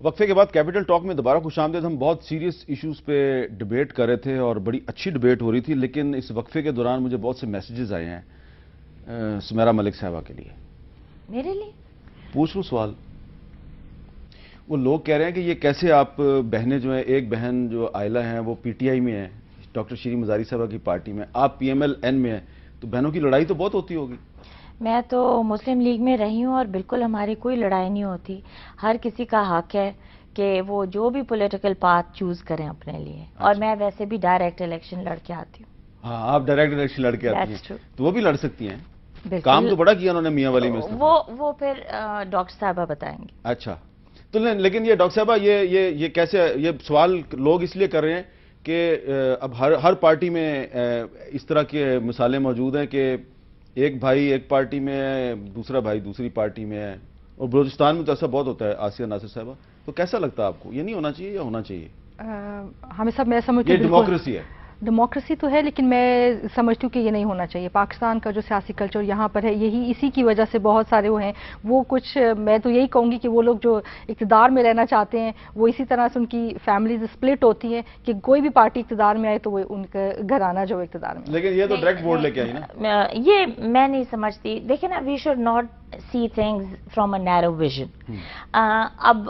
وقفے کے بعد کیپٹل ٹاک میں دوبارہ خوش آمدید. ہم بہت سیریس ایشوز پہ ڈیبیٹ کر رہے تھے اور بڑی اچھی ڈیبیٹ ہو رہی تھی, لیکن اس وقفے کے دوران مجھے بہت سے میسیجز آئے ہیں سمیرہ ملک صاحبہ کے لیے. میرے لیے پوچھ لوں سوال. وہ لوگ کہہ رہے ہیں کہ یہ کیسے آپ بہنیں جو ہیں, ایک بہن جو عائلہ ہیں وہ پی ٹی آئی میں ہیں, ڈاکٹر شیریں مزاری صاحبہ کی پارٹی میں, آپ پی ایم ایل این میں ہیں, تو بہنوں کی لڑائی تو بہت ہوتی ہوگی. میں تو مسلم لیگ میں رہی ہوں اور بالکل ہماری کوئی لڑائی نہیں ہوتی. ہر کسی کا حق ہے کہ وہ جو بھی پولیٹیکل پاتھ چوز کریں اپنے لیے. اور میں ویسے بھی ڈائریکٹ الیکشن لڑ کے آتی ہوں. ہاں, آپ ڈائریکٹ الیکشن لڑ کے آتی ہیں تو وہ بھی لڑ سکتی ہیں. کام تو بڑا کیا انہوں نے میاں والی میں. وہ پھر ڈاکٹر صاحبہ بتائیں گے. اچھا, تو لیکن یہ ڈاکٹر صاحبہ یہ کیسے, یہ سوال لوگ اس لیے کر رہے ہیں کہ اب ہر پارٹی میں اس طرح کے مثالیں موجود ہیں کہ ایک بھائی ایک پارٹی میں ہے, دوسرا بھائی دوسری پارٹی میں ہے, اور بلوچستان میں تو ایسا بہت ہوتا ہے. آسیہ ناصر صاحبہ, تو کیسا لگتا ہے آپ کو, یہ نہیں ہونا چاہیے یا ہونا چاہیے؟ ہمیں سب, میں سمجھتی ہوں یہ ڈیموکریسی ہے. ڈیموکریسی تو ہے, لیکن میں سمجھتی ہوں کہ یہ نہیں ہونا چاہیے. پاکستان کا جو سیاسی کلچر یہاں پر ہے, اسی کی وجہ سے بہت سارے وہ ہیں, وہ کچھ, میں تو یہی کہوں گی کہ وہ لوگ جو اقتدار میں رہنا چاہتے ہیں وہ اسی طرح سے ان کی فیملیز سپلٹ ہوتی ہیں کہ کوئی بھی پارٹی اقتدار میں آئے تو وہ ان کا گھرانہ جو اقتدار میں. لیکن یہ تو ڈائریکٹ ووٹ لے کے آئی نا. یہ میں نہیں سمجھتی. دیکھیں نا, we should not see things from a narrow vision. اب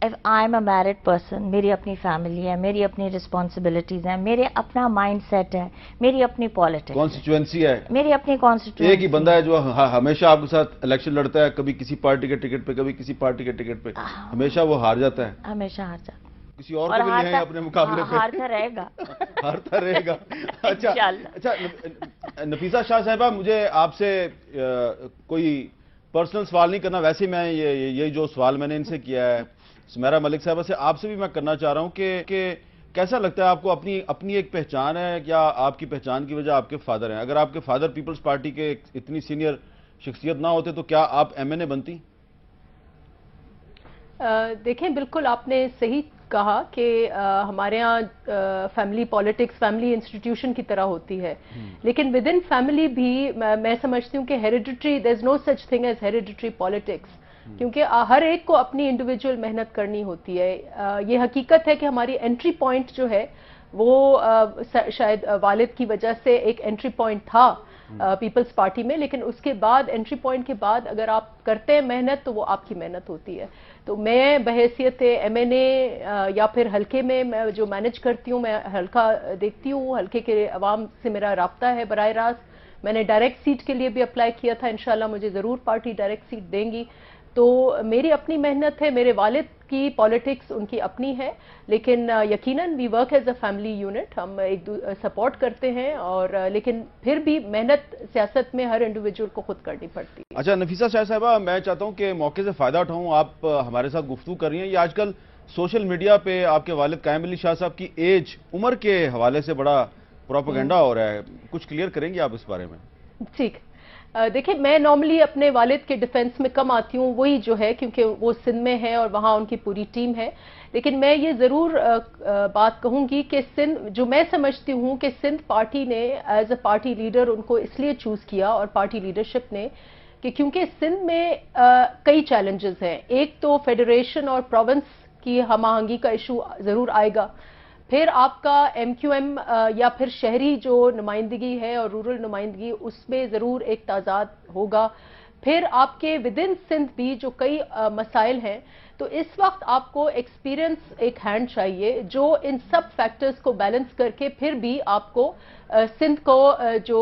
I am a married person, میری اپنی فیملی ہے, میری اپنی رسپانسبلٹیز ہیں, میرے اپنا مائنڈ سیٹ ہے, میری اپنی پالیٹکس, کانسٹیچوئنسی ہے, میری اپنی کانسٹیٹیوئنسی. ایک ہی بندہ ہے جو ہمیشہ آپ کے ساتھ الیکشن لڑتا ہے, کبھی کسی پارٹی کے ٹکٹ پہ, کبھی کسی پارٹی کے ٹکٹ پہ, ہمیشہ وہ ہار جاتا ہے. ہمیشہ ہار جاتا ہے. کسی اور کو بھی لے آئیں اپنے مقابلے پہ, ہارتا رہے گا. ہارتا رہے گا. اچھا نفیسہ شاہ صاحبہ, مجھے آپ سے کوئی پرسنل سوال نہیں کرنا, ویسے میں یہ جو سوال میں نے ان سے کیا ہے سمیرہ ملک صاحبہ سے, آپ سے بھی میں کرنا چاہ رہا ہوں کہ کیسا لگتا ہے آپ کو, اپنی ایک پہچان ہے, کیا آپ کی پہچان کی وجہ آپ کے فادر ہیں؟ اگر آپ کے فادر پیپلز پارٹی کے اتنی سینئر شخصیت نہ ہوتے تو کیا آپ ایم این اے بنتی؟ دیکھیں, بالکل آپ نے صحیح کہا کہ ہمارے ہاں فیملی پالیٹکس فیملی انسٹیٹیوشن کی طرح ہوتی ہے, لیکن ود ان فیملی بھی میں سمجھتی ہوں کہ hereditary, there is no such thing as hereditary politics, کیونکہ ہر ایک کو اپنی انڈیویجول محنت کرنی ہوتی ہے. یہ حقیقت ہے کہ ہماری انٹری پوائنٹ جو ہے وہ شاید والد کی وجہ سے ایک انٹری پوائنٹ تھا پیپلز پارٹی میں, لیکن اس کے بعد انٹری پوائنٹ کے بعد اگر آپ کرتے ہیں محنت تو وہ آپ کی محنت ہوتی ہے. تو میں بحیثیت ایم این اے یا پھر حلقے میں جو مینج کرتی ہوں, میں حلقہ دیکھتی ہوں, حلقے کے عوام سے میرا رابطہ ہے براہ راست. میں نے ڈائریکٹ سیٹ کے لیے بھی اپلائی کیا تھا, انشاءاللہ مجھے ضرور پارٹی ڈائریکٹ سیٹ دیں گی. تو میری اپنی محنت ہے, میرے والد کی پالیٹکس ان کی اپنی ہے, لیکن یقیناً we work as a family unit, ہم ایک سپورٹ کرتے ہیں, اور لیکن پھر بھی محنت سیاست میں ہر انڈیویجول کو خود کرنی پڑتی ہے. اچھا نفیسہ شاہ صاحبہ, میں چاہتا ہوں کہ موقع سے فائدہ اٹھاؤں, آپ ہمارے ساتھ گفتگو کر رہی ہیں. یہ آج کل سوشل میڈیا پہ آپ کے والد قائم علی شاہ صاحب کی ایج, عمر کے حوالے سے بڑا پروپیگنڈا ہو رہا ہے, کچھ کلیئر کریں گے آپ اس بارے میں؟ ٹھیک. دیکھیں, میں نارملی اپنے والد کے ڈیفنس میں کم آتی ہوں, وہی جو ہے کیونکہ وہ سندھ میں ہے اور وہاں ان کی پوری ٹیم ہے. لیکن میں یہ ضرور بات کہوں گی کہ سندھ, جو میں سمجھتی ہوں کہ سندھ پارٹی نے as a party leader in کو اس لیے چوز کیا, اور پارٹی لیڈرشپ نے, کہ کیونکہ سندھ میں کئی چیلنجز ہیں. ایک تو فیڈریشن اور پروونس کی ہم آہنگی کا ایشو ضرور آئے گا, پھر آپ کا ایم کیو ایم یا پھر شہری جو نمائندگی ہے اور رورل نمائندگی, اس میں ضرور ایک تضاد ہوگا. پھر آپ کے ود ان سندھ بھی جو کئی مسائل ہیں, تو اس وقت آپ کو ایکسپیرئنس ایک ہینڈ چاہیے جو ان سب فیکٹرز کو بیلنس کر کے پھر بھی آپ کو سندھ کو جو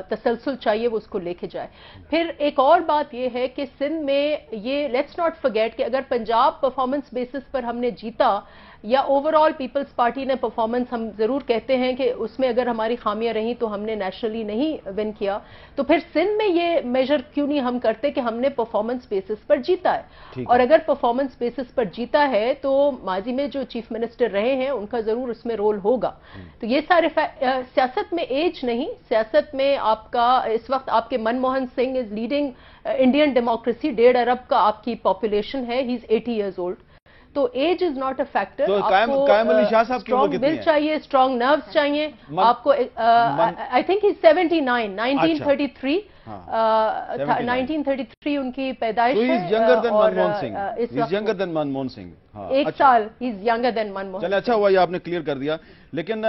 تسلسل چاہیے وہ اس کو لے کے جائے. پھر ایک اور بات یہ ہے کہ سندھ میں یہ لیٹس ناٹ فرگیٹ کہ اگر پنجاب پرفارمنس بیسس پر ہم نے جیتا, یا اوور آل پیپلز پارٹی نے پرفارمنس, ہم ضرور کہتے ہیں کہ اس میں اگر ہماری خامیاں رہیں تو ہم نے نیشنلی نہیں ون کیا, تو پھر سندھ میں یہ میجر کیوں نہیں ہم کرتے کہ ہم نے پرفارمنس بیسس پر جیتا ہے. اور اگر پرفارمنس بیسس پر جیتا ہے تو ماضی میں جو چیف منسٹر رہے ہیں ان کا ضرور اس میں رول ہوگا. تو یہ سارے سیاست میں ایج نہیں, سیاست میں آپ کا اس وقت آپ کے Manmohan Singh is leading Indian democracy, 1.5 ارب کا آپ کی پاپولیشن ہے, ہی از 80 ایئرز اولڈ. تو age is not a factor. تو قائم علی شاہ صاحب کی عمر کتنی ہے؟ ول چاہیے, اسٹرانگ نروز چاہیے آپ کو. آئی تھنک ہی 79, 1933 1933 ان کی پیدائش ہے. منموہن سنگھ ایک سال ہی از ینگر دین منموہن. چلے اچھا ہوا یہ آپ نے کلیئر کر دیا. لیکن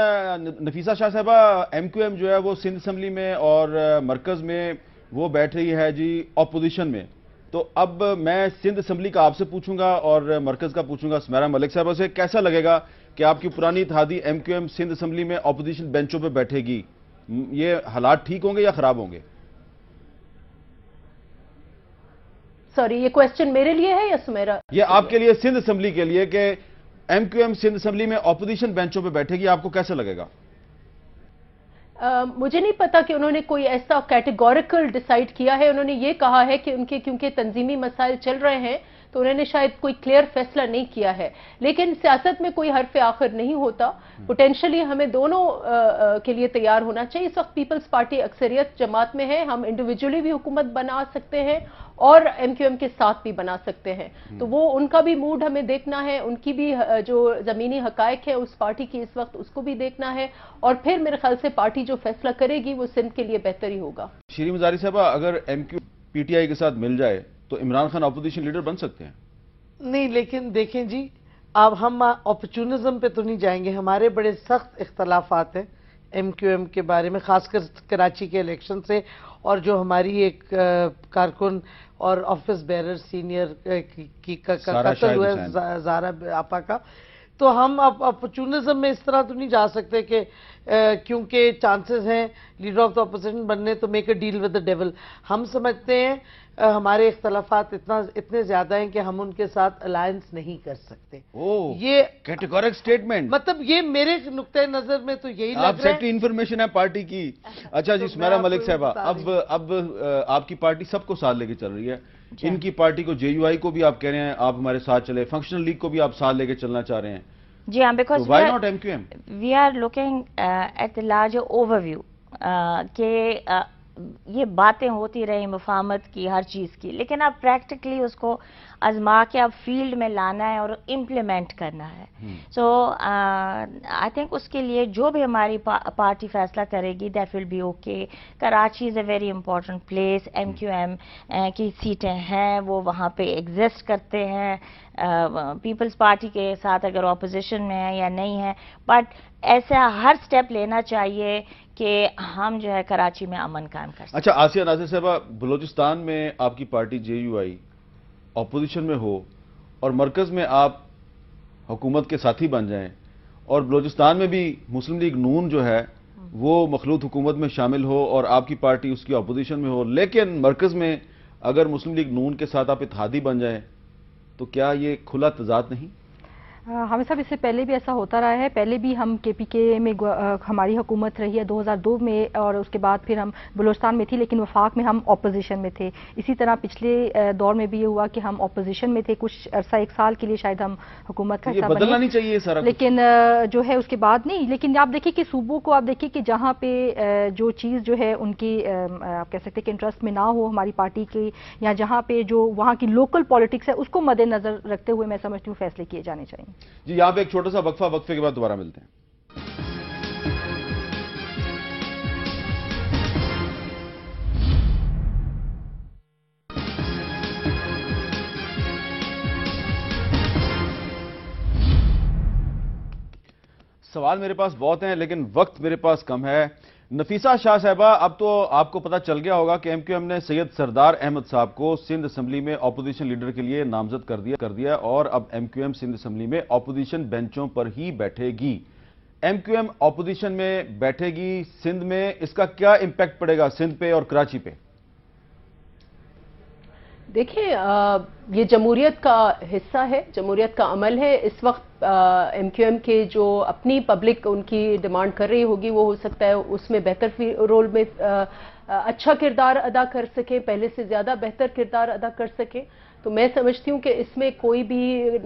نفیسہ شاہ صاحبہ ایم کیو ایم جو ہے وہ سندھ اسمبلی میں اور مرکز میں وہ بیٹھ رہی ہے جی اپوزیشن میں. تو اب میں سندھ اسمبلی کا آپ سے پوچھوں گا اور مرکز کا پوچھوں گا سمیرہ ملک صاحبہ سے, کیسا لگے گا کہ آپ کی پرانی اتحادی M Q M Sindh assembly میں اپوزیشن بینچوں پہ بیٹھے گی؟ یہ حالات ٹھیک ہوں گے یا خراب ہوں گے؟ سوری, یہ کوسچن میرے لیے ہے یا سمیرہ؟ یہ آپ کے لیے, سندھ اسمبلی کے لیے, کہ M Q M Sindh assembly میں اپوزیشن بینچوں پہ بیٹھے گی, آپ کو کیسا لگے گا؟ مجھے نہیں پتا کہ انہوں نے کوئی ایسا کیٹیگوریکل ڈیسائیڈ کیا ہے. انہوں نے یہ کہا ہے کہ ان کے کیونکہ تنظیمی مسائل چل رہے ہیں تو انہوں نے شاید کوئی کلیئر فیصلہ نہیں کیا ہے. لیکن سیاست میں کوئی حرف آخر نہیں ہوتا. پوٹینشلی ہمیں دونوں کے لیے تیار ہونا چاہیے. اس وقت پیپلز پارٹی اکثریت جماعت میں ہے. ہم انڈیویجولی بھی حکومت بنا سکتے ہیں اور ایم کیو ایم کے ساتھ بھی بنا سکتے ہیں. تو وہ ان کا بھی موڈ ہمیں دیکھنا ہے, ان کی بھی جو زمینی حقائق ہے اس پارٹی کی اس وقت, اس کو بھی دیکھنا ہے. اور پھر میرے خیال سے پارٹی جو فیصلہ کرے گی وہ سندھ کے لیے بہتر ہی ہوگا. شیریں مزاری صاحبہ, اگر M Q P T I کے ساتھ مل جائے تو عمران خان اپوزیشن لیڈر بن سکتے ہیں؟ نہیں, لیکن دیکھیں جی, اب ہم اپرچونزم پہ تو نہیں جائیں گے. ہمارے بڑے سخت اختلافات ہیں ایم کیو ایم کے بارے میں, خاص کر کراچی کے الیکشن سے, اور جو ہماری ایک کارکن اور آفس بیرر سینئر کی قتل ہوا ہے زہرا آپا کا. تو ہم اب اپرچونزم میں اس طرح تو نہیں جا سکتے کہ کیونکہ چانسز ہیں لیڈر آف دا اپوزیشن بننے تو make a deal with the devil. ہم سمجھتے ہیں ہمارے اختلافات اتنے زیادہ ہیں کہ ہم ان کے ساتھ الائنس نہیں کر سکتے. یہ کیٹیگورک سٹیٹمنٹ, مطلب یہ میرے نقطۂ نظر میں تو یہی لگ رہا ہے. آپ سیکٹری انفارمیشن ہے پارٹی کی. اچھا جی, سمیرہ ملک صاحبہ, اب آپ کی پارٹی سب کو ساتھ لے کے چل رہی ہے. ان کی پارٹی کو, جے یو آئی کو بھی آپ کہہ رہے ہیں آپ ہمارے ساتھ چلے, فنکشنل لیگ کو بھی آپ ساتھ لے کے چلنا چاہ رہے ہیں. جی ہاں, because why not M Q M? We are looking at the larger overview کہ یہ باتیں ہوتی رہی مفاہمت کی, ہر چیز کی, لیکن اب پریکٹیکلی اس کو آزما کے اب فیلڈ میں لانا ہے اور امپلیمنٹ کرنا ہے. سو آئی تھنک اس کے لیے جو بھی ہماری پارٹی فیصلہ کرے گی that will be okay. Karachi is a very important place. M Q M کی سیٹیں ہیں, وہ وہاں پہ ایگزسٹ کرتے ہیں. پیپلز پارٹی کے ساتھ اگر اپوزیشن میں ہے یا نہیں ہے, بٹ ایسا ہر سٹیپ لینا چاہیے کہ ہم جو ہے کراچی میں امن قائم کر سکیں. اچھا آسیہ ناظر صاحبہ, بلوچستان میں آپ کی party J you I opposition میں ہو اور مرکز میں آپ حکومت کے ساتھی بن جائیں, اور بلوچستان میں بھی مسلم لیگ نون جو ہے وہ مخلوط حکومت میں شامل ہو اور آپ کی پارٹی اس کی اپوزیشن میں ہو, لیکن مرکز میں اگر مسلم لیگ نون کے ساتھ آپ اتحادی بن جائیں تو کیا یہ کھلا تضاد نہیں؟ ہمیں صاحب اس سے پہلے بھی ایسا ہوتا رہا ہے. پہلے بھی ہم کے پی کے میں ہماری حکومت رہی ہے 2002 میں, اور اس کے بعد پھر ہم بلوچستان میں تھی لیکن وفاق میں ہم اپوزیشن میں تھے. اسی طرح پچھلے دور میں بھی یہ ہوا کہ ہم اپوزیشن میں تھے کچھ عرصہ, 1 سال کے لیے شاید ہم حکومت کا حصہ بنے. بدلنا نہیں چاہیے سارا, لیکن جو ہے اس کے بعد نہیں. لیکن آپ دیکھیں کہ صوبوں کو آپ دیکھیں کہ جہاں پہ جو چیز جو ہے ان کی آپ کہہ سکتے ہیں کہ انٹرسٹ میں نہ ہو ہماری پارٹی کی, یا جہاں پہ جو وہاں کی لوکل پالیٹکس ہے اس کو مد نظر رکھتے ہوئے میں سمجھتی ہوں فیصلے کیے جانے چاہیے. جی یہاں پہ ایک چھوٹا سا وقفہ, وقفے کے بعد دوبارہ ملتے ہیں. سوال میرے پاس بہت ہیں لیکن وقت میرے پاس کم ہے. نفیسہ شاہ صاحبہ, اب تو آپ کو پتا چل گیا ہوگا کہ ایم کیو ایم نے سید سردار احمد صاحب کو سندھ اسمبلی میں اپوزیشن لیڈر کے لیے نامزد کر دیا اور اب M Q M Sindh assembly میں اپوزیشن بینچوں پر ہی بیٹھے گی. ایم کیو ایم اپوزیشن میں بیٹھے گی سندھ میں, اس کا کیا امپیکٹ پڑے گا سندھ پہ اور کراچی پہ؟ دیکھیں, یہ جمہوریت کا حصہ ہے, جمہوریت کا عمل ہے. اس وقت ایم کیو ایم کے جو اپنی پبلک ان کی ڈیمانڈ کر رہی ہوگی وہ ہو سکتا ہے اس میں بہتر رول میں اچھا کردار ادا کر سکے, پہلے سے زیادہ بہتر کردار ادا کر سکے. تو میں سمجھتی ہوں کہ اس میں کوئی بھی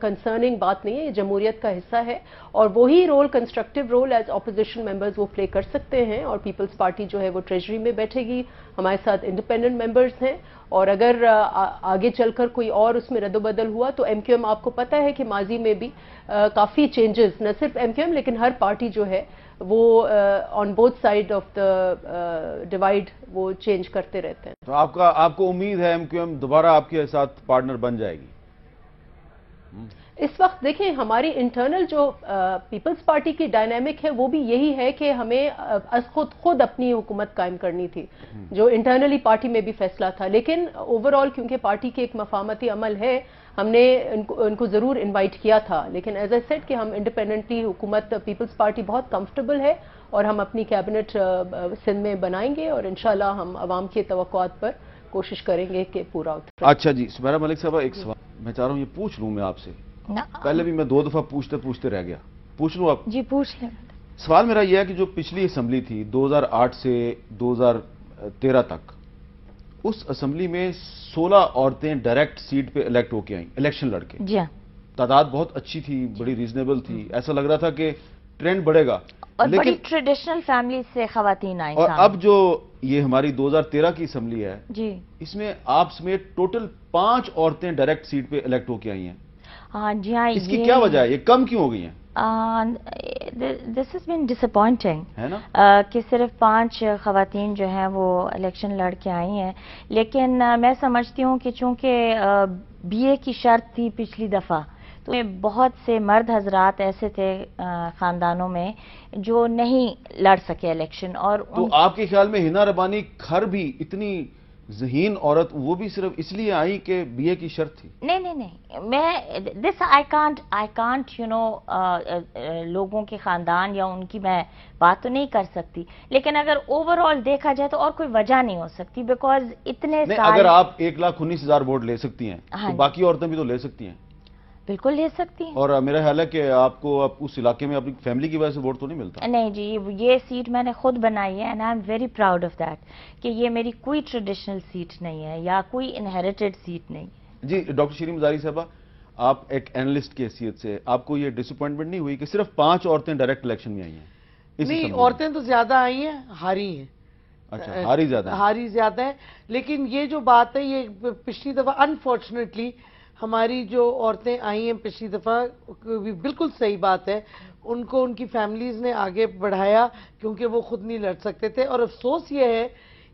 کنسرننگ بات نہیں ہے، یہ جمہوریت کا حصہ ہے، اور وہی role constructive role as opposition members وہ پلے کر سکتے ہیں، اور پیپلز پارٹی جو ہے وہ ٹریجری میں بیٹھے گی، ہمارے ساتھ انڈیپینڈنٹ ممبرز ہیں، اور اگر آگے چل کر کوئی اور اس میں رد و بدل ہوا تو ایم کیو ایم، آپ کو پتہ ہے کہ ماضی میں بھی کافی چینجز، نہ صرف ایم کیو ایم لیکن ہر پارٹی جو ہے وہ on both side of the divide وہ چینج کرتے رہتے ہیں. تو آپ کو امید ہے ایم کیو ایم دوبارہ آپ کے ساتھ پارٹنر بن جائے گی؟ اس وقت دیکھیں ہماری انٹرنل جو پیپلز پارٹی کی ڈائنامک ہے وہ بھی یہی ہے کہ ہمیں خود اپنی حکومت قائم کرنی تھی، جو انٹرنلی پارٹی میں بھی فیصلہ تھا، لیکن اوور آل کیونکہ پارٹی کے ایک مفاہمتی عمل ہے، ہم نے ان کو ضرور انوائٹ کیا تھا، لیکن ایز اے سیڈ کہ ہم انڈیپینڈنٹلی حکومت پیپلز پارٹی بہت کمفرٹیبل ہے، اور ہم اپنی کیبنٹ سندھ میں بنائیں گے، اور انشاءاللہ ہم عوام کی توقعات پر کوشش کریں گے کہ پورا اترے. اچھا جی، سمیرہ ملک صاحبہ، ایک سوال میں چاہ رہا ہوں یہ پوچھ لوں میں آپ سے، پہلے بھی میں 2 دفعہ پوچھتے رہ گیا، پوچھ لوں آپ؟ جی پوچھ لیں. سوال میرا یہ ہے کہ جو پچھلی اسمبلی تھی 2008 سے 2013 تک، اس اسمبلی میں 16 عورتیں ڈائریکٹ سیٹ پہ الیکٹ ہو کے آئیں، الیکشن لڑ کے. جی ہاں، تعداد بہت اچھی تھی، بڑی ریزنیبل تھی، ایسا لگ رہا تھا کہ ٹرینڈ بڑھے گا. اور بڑی لیکن ٹریڈیشنل فیملی سے خواتین آئیں. اور اب جو یہ ہماری 2013 کی اسمبلی ہے، جی اس میں آپ سمیت ٹوٹل 5 عورتیں ڈائریکٹ سیٹ پہ الیکٹ ہو کے آئی ہیں. ہاں جی ہاں، اس کی کیا وجہ ہے؟ یہ کم کیوں ہو گئی ہیں؟ دس از بین ڈسپوائنٹنگ ہے نا کہ صرف 5 خواتین جو ہیں وہ الیکشن لڑ کے آئی ہیں، لیکن میں سمجھتی ہوں کہ چونکہ بی اے کی شرط تھی پچھلی دفعہ، تو بہت سے مرد حضرات ایسے تھے خاندانوں میں جو نہیں لڑ سکے الیکشن. اور تو آپ کے خیال میں ہنا ربانی کھر بھی اتنی ذہین عورت وہ بھی صرف اس لیے آئی کہ بی اے کی شرط تھی؟ نہیں، میں دس آئی کانٹ یو نو لوگوں کے خاندان یا ان کی میں بات تو نہیں کر سکتی، لیکن اگر اوور آل دیکھا جائے تو اور کوئی وجہ نہیں ہو سکتی، بیکاز اتنے نہیں، سال. اگر آپ 1,19,000 ووٹ لے سکتی ہیں ہاں تو باقی عورتیں بھی تو لے سکتی ہیں. بالکل لے سکتی ہیں. اور میرا خیال ہے کہ آپ کو اب اس علاقے میں اپنی فیملی کی وجہ سے ووٹ تو نہیں ملتا. نہیں جی، یہ سیٹ میں نے خود بنائی ہے، and I am very proud of that کہ یہ میری کوئی ٹریڈیشنل سیٹ نہیں ہے یا کوئی انہیریٹڈ سیٹ نہیں ہے. جی ڈاکٹر شیرین مزاری صاحبہ، آپ ایک اینالسٹ کی حیثیت سے آپ کو یہ ڈس اپوائنٹمنٹ نہیں ہوئی کہ صرف 5 عورتیں ڈائریکٹ الیکشن میں آئی ہیں؟ نہیں، عورتیں تو زیادہ آئی ہیں، ہاری ہیں. اچھا، ہاری زیادہ ہیں، لیکن یہ جو بات ہے یہ پچھلی دفعہ انفارچونیٹلی ہماری جو عورتیں آئی ہیں پچھلی دفعہ، بالکل صحیح بات ہے، ان کو ان کی فیملیز نے آگے بڑھایا کیونکہ وہ خود نہیں لڑ سکتے تھے. اور افسوس یہ ہے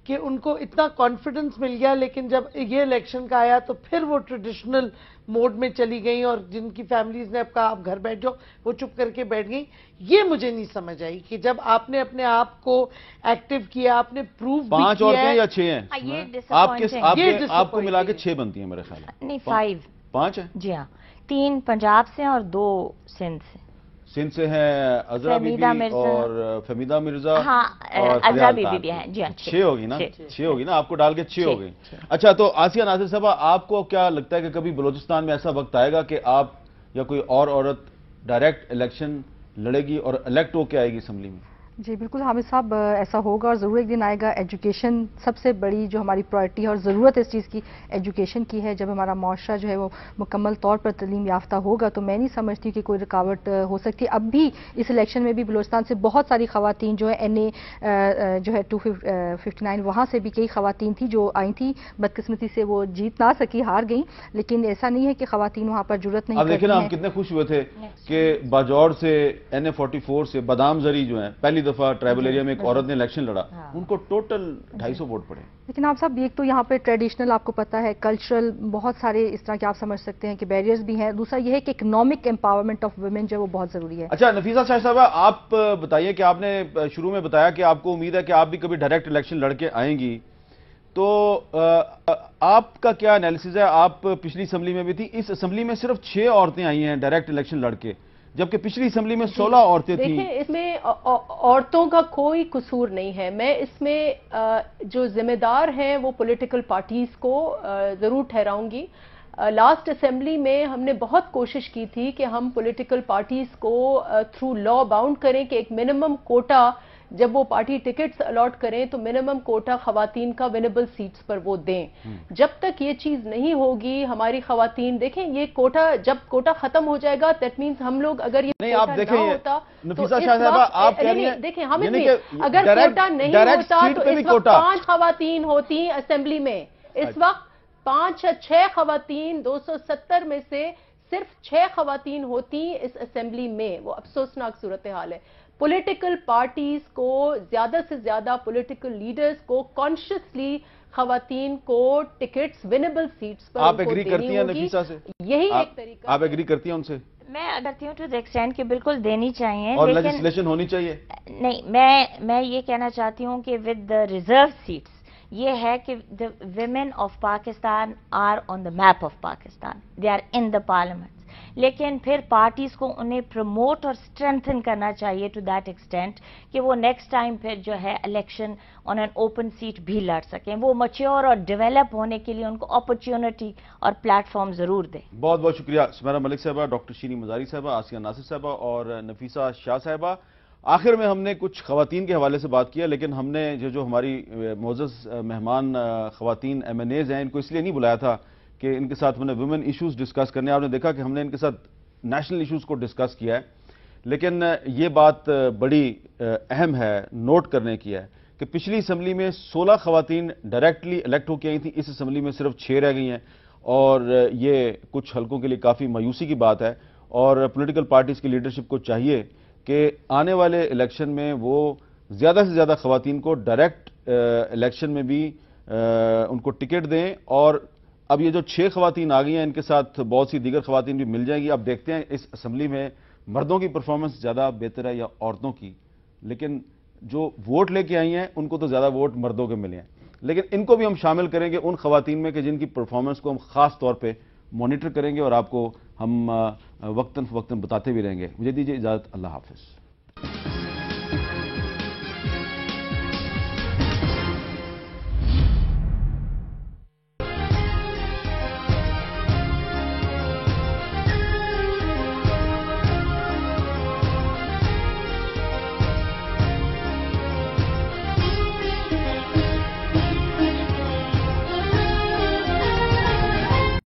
کہ ان کو اتنا کانفیڈنس مل گیا، لیکن جب یہ الیکشن کا آیا تو پھر وہ ٹریڈیشنل موڈ میں چلی گئیں، اور جن کی فیملیز نے اب کہا آپ گھر بیٹھ جاؤ وہ چپ کر کے بیٹھ گئیں. یہ مجھے نہیں سمجھ آئی کہ جب آپ نے اپنے آپ کو ایکٹیو کیا، آپ نے پروف بھی 5 عورتیں یا 6 ہیں؟ یہ آپ کو ملا کے 6 بنتی ہیں میرے خیال میں. نہیں، 5 ہیں. جی ہاں، 3 پنجاب سے اور 2 سندھ سے. سندھ سے ہیں عذرا بی بی اور فہمیدہ مرزا. ہاں، عذرا بی بی ہیں. جی ہاں، 6 ہوگی نا، 6 ہوگی نا، آپ کو ڈال کے 6 ہو گئی. اچھا، تو آسیہ ناصر صاحبہ، آپ کو کیا لگتا ہے کہ کبھی بلوچستان میں ایسا وقت آئے گا کہ آپ یا کوئی اور عورت ڈائریکٹ الیکشن لڑے گی اور الیکٹ ہو کے آئے گی اسمبلی میں؟ جی بالکل حامد صاحب، ایسا ہوگا اور ضرور ایک دن آئے گا. ایجوکیشن سب سے بڑی جو ہماری پرائرٹی ہے اور ضرورت اس چیز کی ایجوکیشن کی ہے. جب ہمارا معاشرہ جو ہے وہ مکمل طور پر تعلیم یافتہ ہوگا تو میں نہیں سمجھتی کہ کوئی رکاوٹ ہو سکتی. اب بھی اس الیکشن میں بھی بلوچستان سے بہت ساری خواتین جو ہے NA جو ہے 259 وہاں سے بھی کئی خواتین تھیں جو آئی تھیں. بدقسمتی سے وہ جیت نہ سکی، ہار گئیں، لیکن ایسا نہیں ہے کہ خواتین وہاں پر جرت نہیں کرتی ہیں. اب دیکھیں نا، ہم کتنے خوش ہوئے تھے کہ باجوڑ سے NA 44 سے بادام زری جو ہیں پہلی دفعہ ٹرائبل ایریا میں ایک عورت نے الیکشن لڑا، ان کو ٹوٹل 250 ووٹ پڑے. لیکن آپ صاحب ایک تو یہاں پہ ٹریڈیشنل آپ کو پتہ ہے، کلچرل بہت سارے اس طرح کے آپ سمجھ سکتے ہیں کہ بیریئرز بھی ہیں. دوسرا یہ ہے کہ اکنامک امپاورمنٹ آف ویمن جو ہے وہ بہت ضروری ہے. اچھا نفیسہ شاہ صاحبہ، آپ بتائیے کہ آپ نے شروع میں بتایا کہ آپ کو امید ہے کہ آپ بھی کبھی ڈائریکٹ الیکشن لڑ کے آئیں گی، تو آپ کا کیا انالیسز ہے؟ آپ پچھلی اسمبلی میں بھی تھی، اس اسمبلی میں صرف 6 عورتیں آئی ہیں ڈائریکٹ الیکشن لڑ کے، جبکہ پچھلی اسمبلی میں 16 عورتیں تھیں. دیکھیں، اس میں عورتوں کا کوئی قصور نہیں ہے. میں اس میں جو ذمہ دار ہیں وہ پولیٹیکل پارٹیز کو ضرور ٹھہراؤں گی. لاسٹ اسمبلی میں ہم نے بہت کوشش کی تھی کہ ہم پولیٹیکل پارٹیز کو تھرو لا باؤنڈ کریں کہ ایک منیمم کوٹا جب وہ پارٹی ٹکٹس الاٹ کریں تو منیمم کوٹا خواتین کا ونیبل سیٹس پر وہ دیں. جب تک یہ چیز نہیں ہوگی ہماری خواتین دیکھیں یہ کوٹا جب کوٹا ختم ہو جائے گا دیٹ مینز ہم لوگ اگر یہ کوٹا نہ ہوتا نفیسہ شاہ صاحبہ آپ کہہ رہی ہیں دیکھیں ہم اگر کوٹا نہیں ہوتا تو اس وقت 5 خواتین ہوتی اسمبلی میں. اس وقت 5 یا 6 خواتین 270 میں سے صرف 6 خواتین ہوتی اس اسمبلی میں. وہ افسوسناک صورتحال ہے. پولیٹیکل پارٹیز کو زیادہ سے زیادہ پولیٹیکل لیڈرز کو کانشیسلی خواتین کو ٹکٹس ونیبل سیٹس پر آپ ایگری کرتی ہیں نفیسہ سے؟ یہی ایک طریقہ. آپ ایگری کرتی ہیں ان سے؟ میں کرتی ہوں ٹو دی ایکسٹینٹ کہ بالکل دینی چاہیے اور لیجسلیشن ہونی چاہیے. نہیں میں یہ کہنا چاہتی ہوں کہ ود دا ریزرو سیٹس یہ ہے کہ the women of Pakistan are on the map of Pakistan, they are in the parliament. لیکن پھر پارٹیز کو انہیں پروموٹ اور اسٹرینتھن کرنا چاہیے ٹو دیٹ ایکسٹینٹ کہ وہ نیکسٹ ٹائم پھر جو ہے election on an open seat بھی لڑ سکیں. وہ میچور اور ڈیولپ ہونے کے لیے ان کو اپرچونٹی اور پلیٹ فارم ضرور دیں. بہت بہت شکریہ سمیرہ ملک صاحبہ, ڈاکٹر شیریں مزاری صاحبہ, آسیہ ناصر صاحبہ اور نفیسہ شاہ صاحبہ. آخر میں ہم نے کچھ خواتین کے حوالے سے بات کیا, لیکن ہم نے جو ہماری معزز مہمان خواتین ایم این ایز ہیں ان کو اس لیے نہیں بلایا تھا کہ ان کے ساتھ ہم نے ویمن ایشوز ڈسکس کرنے. آپ نے دیکھا کہ ہم نے ان کے ساتھ نیشنل ایشوز کو ڈسکس کیا ہے, لیکن یہ بات بڑی اہم ہے نوٹ کرنے کی ہے کہ پچھلی اسمبلی میں 16 خواتین ڈائریکٹلی الیکٹ ہو کے آئی تھیں, اس اسمبلی میں صرف 6 رہ گئی ہیں, اور یہ کچھ حلقوں کے لیے کافی مایوسی کی بات ہے. اور پولیٹیکل پارٹیز کی لیڈرشپ کو چاہیے کہ آنے والے الیکشن میں وہ زیادہ سے زیادہ خواتین کو ڈائریکٹ الیکشن میں بھی ان کو ٹکٹ دیں. اور اب یہ جو 6 خواتین آ گئی ہیں ان کے ساتھ بہت سی دیگر خواتین بھی مل جائیں گی. اب دیکھتے ہیں اس اسمبلی میں مردوں کی پرفارمنس زیادہ بہتر ہے یا عورتوں کی, لیکن جو ووٹ لے کے آئی ہیں ان کو تو زیادہ ووٹ مردوں کے ملے ہیں. لیکن ان کو بھی ہم شامل کریں گے ان خواتین میں کہ جن کی پرفارمنس کو ہم خاص طور پہ مانیٹر کریں گے اور آپ کو ہم وقتاً فوقتاً بتاتے بھی رہیں گے. مجھے دیجیے اجازت, اللہ حافظ.